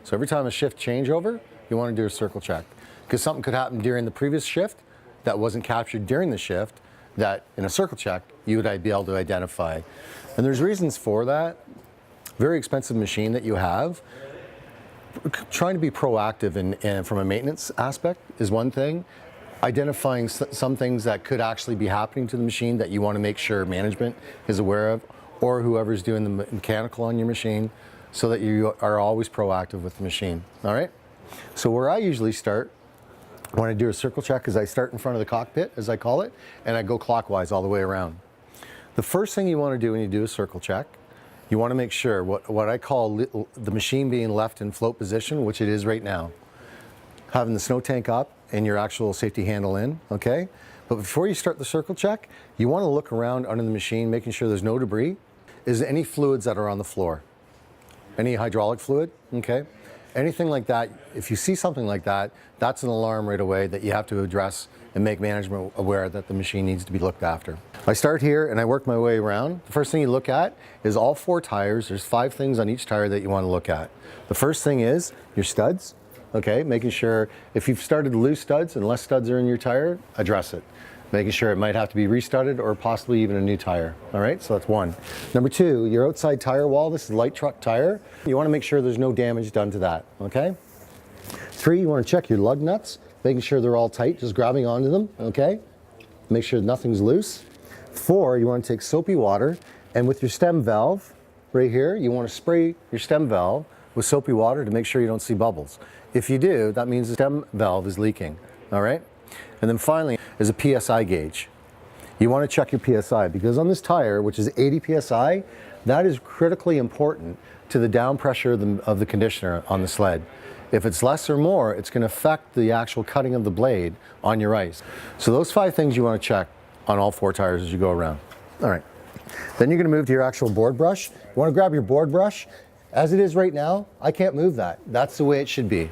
So every time a shift changeover, you want to do a circle check, because something could happen during the previous shift that wasn't captured during the shift that in a circle check you would be able to identify. And there's reasons for that. Very expensive machine that you have. Trying to be proactive and from a maintenance aspect is one thing. Identifying some things that could actually be happening to the machine that you want to make sure management is aware of, or whoever's doing the mechanical on your machine, so that you are always proactive with the machine. All right? So where I usually start when I do a circle check is I start in front of the cockpit, as I call it, and I go clockwise all the way around. The first thing you want to do when you do a circle check, you want to make sure what I call the machine being left in float position, which it is right now. Having the snow tank up and your actual safety handle in, okay? But before you start the circle check, you want to look around under the machine, making sure there's no debris. Is there any fluids that are on the floor? Any hydraulic fluid, okay? Anything like that, if you see something like that, that's an alarm right away that you have to address and make management aware that the machine needs to be looked after. I start here and I work my way around. The first thing you look at is all 4 tires. There's 5 things on each tire that you want to look at. The first thing is your studs, okay? Making sure if you've started to lose studs and less studs are in your tire, address it. Making sure it might have to be restudded or possibly even a new tire. All right, so that's 1. Number 2, your outside tire wall. This is light truck tire. You want to make sure there's no damage done to that, okay? 3, you want to check your lug nuts, making sure they're all tight, just grabbing onto them, okay? Make sure nothing's loose. 4, you want to take soapy water, and with your stem valve right here, you want to spray your stem valve with soapy water to make sure you don't see bubbles. If you do, that means the stem valve is leaking, all right? And then finally is a PSI gauge. You want to check your PSI, because on this tire, which is 80 PSI, that is critically important to the down pressure of the conditioner on the sled. If it's less or more, it's going to affect the actual cutting of the blade on your ice. So those 5 things you want to check on all 4 tires as you go around. All right. Then you're going to move to your actual board brush. You want to grab your board brush. As it is right now, I can't move that. That's the way it should be.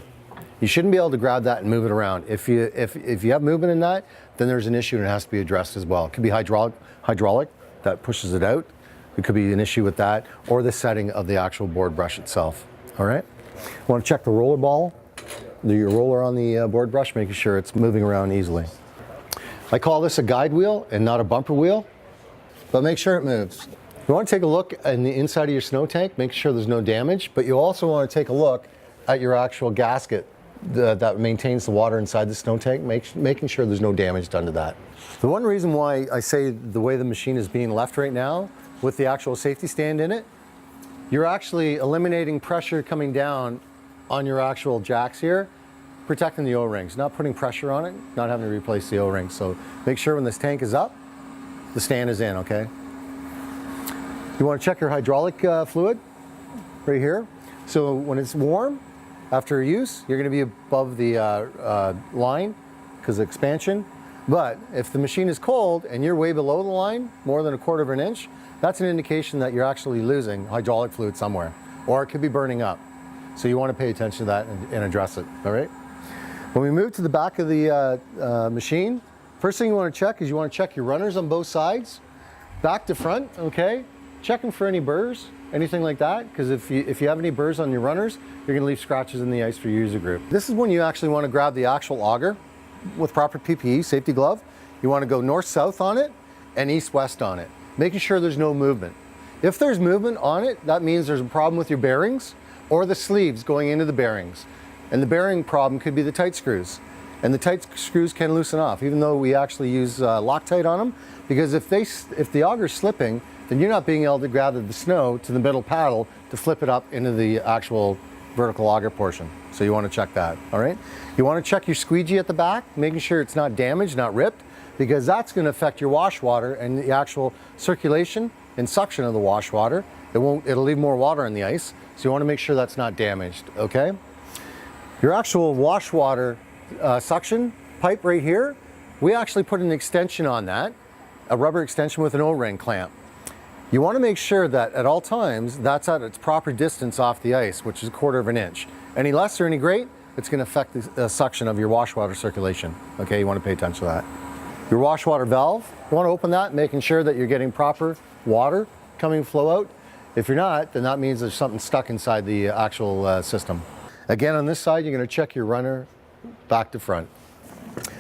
You shouldn't be able to grab that and move it around. If you have movement in that, then there's an issue and it has to be addressed as well. It could be hydraulic that pushes it out. It could be an issue with that, or the setting of the actual board brush itself. All right? You want to check the roller ball, your roller on the board brush, making sure it's moving around easily. I call this a guide wheel and not a bumper wheel, but make sure it moves. You want to take a look in the inside of your snow tank, make sure there's no damage, but you also want to take a look at your actual gasket that maintains the water inside the snow tank, making sure there's no damage done to that. The one reason why I say the way the machine is being left right now, with the actual safety stand in it, you're actually eliminating pressure coming down on your actual jacks here, protecting the O-rings, not putting pressure on it, not having to replace the O-rings. So make sure when this tank is up, the stand is in, okay? You want to check your hydraulic fluid right here. So when it's warm, after use, you're going to be above the line because of expansion. But if the machine is cold and you're way below the line, more than 1/4 of an inch, that's an indication that you're actually losing hydraulic fluid somewhere, or it could be burning up. So you want to pay attention to that and address it, all right? When we move to the back of the machine, first thing you want to check is you want to check your runners on both sides, back to front, okay? Checking for any burrs, anything like that, because if you have any burrs on your runners, you're going to leave scratches in the ice for your user group. This is when you actually want to grab the actual auger with proper PPE, safety glove. You want to go north-south on it and east-west on it, making sure there's no movement. If there's movement on it, that means there's a problem with your bearings or the sleeves going into the bearings. And the bearing problem could be the tight screws. And the tight screws can loosen off, even though we actually use Loctite on them, because if the auger's slipping, then you're not being able to gather the snow to the middle paddle to flip it up into the actual vertical auger portion. So you want to check that, all right? You want to check your squeegee at the back, making sure it's not damaged, not ripped, because that's going to affect your wash water and the actual circulation and suction of the wash water. It'll leave more water in the ice, so you want to make sure that's not damaged, okay? Your actual wash water suction pipe right here, we actually put an extension on that, a rubber extension with an O-ring clamp. You want to make sure that at all times that's at its proper distance off the ice, which is 1/4 of an inch. Any less or any great, it's going to affect the suction of your wash water circulation. Okay, you want to pay attention to that. Your wash water valve, you want to open that, making sure that you're getting proper water coming flow out. If you're not, then that means there's something stuck inside the actual system. Again, on this side, you're going to check your runner back to front.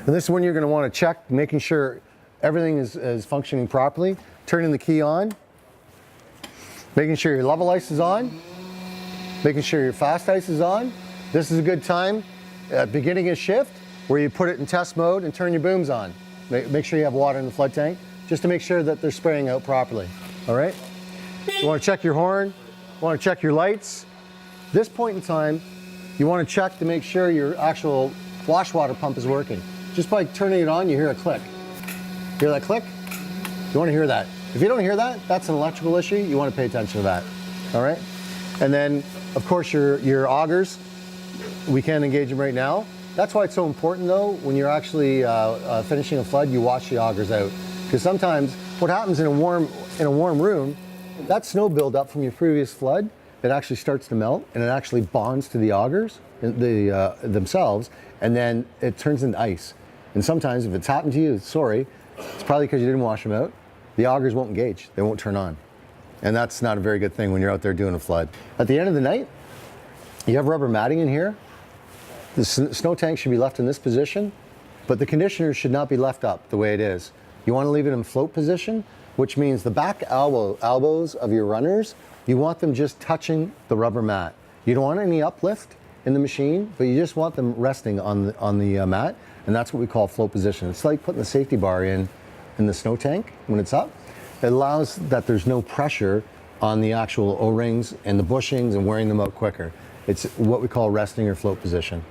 And this is when you're going to want to check, making sure everything is functioning properly. Turning the key on, making sure your level ice is on, making sure your fast ice is on. This is a good time at beginning of shift where you put it in test mode and turn your booms on. Make sure you have water in the flood tank just to make sure that they're spraying out properly. All right? You want to check your horn, you want to check your lights. This point in time, you want to check to make sure your actual wash water pump is working. Just by turning it on, you hear a click. Hear that click? You want to hear that. If you don't hear that, that's an electrical issue. You want to pay attention to that. All right? And then, of course, your augers, we can't engage them right now. That's why it's so important, though, when you're actually finishing a flood, you wash the augers out. Because sometimes what happens in a warm room, that snow buildup from your previous flood, it actually starts to melt and it actually bonds to the augers themselves, and then it turns into ice. And sometimes if it's happened to you, sorry, it's probably because you didn't wash them out. The augers won't engage, they won't turn on. And that's not a very good thing when you're out there doing a flood. At the end of the night, you have rubber matting in here. The snow tank should be left in this position, but the conditioner should not be left up the way it is. You want to leave it in float position, which means the back elbows of your runners, you want them just touching the rubber mat. You don't want any uplift in the machine, but you just want them resting on the mat, and that's what we call float position. It's like putting the safety bar in the snow tank when it's up. It allows that there's no pressure on the actual O-rings and the bushings and wearing them out quicker. It's what we call resting or float position.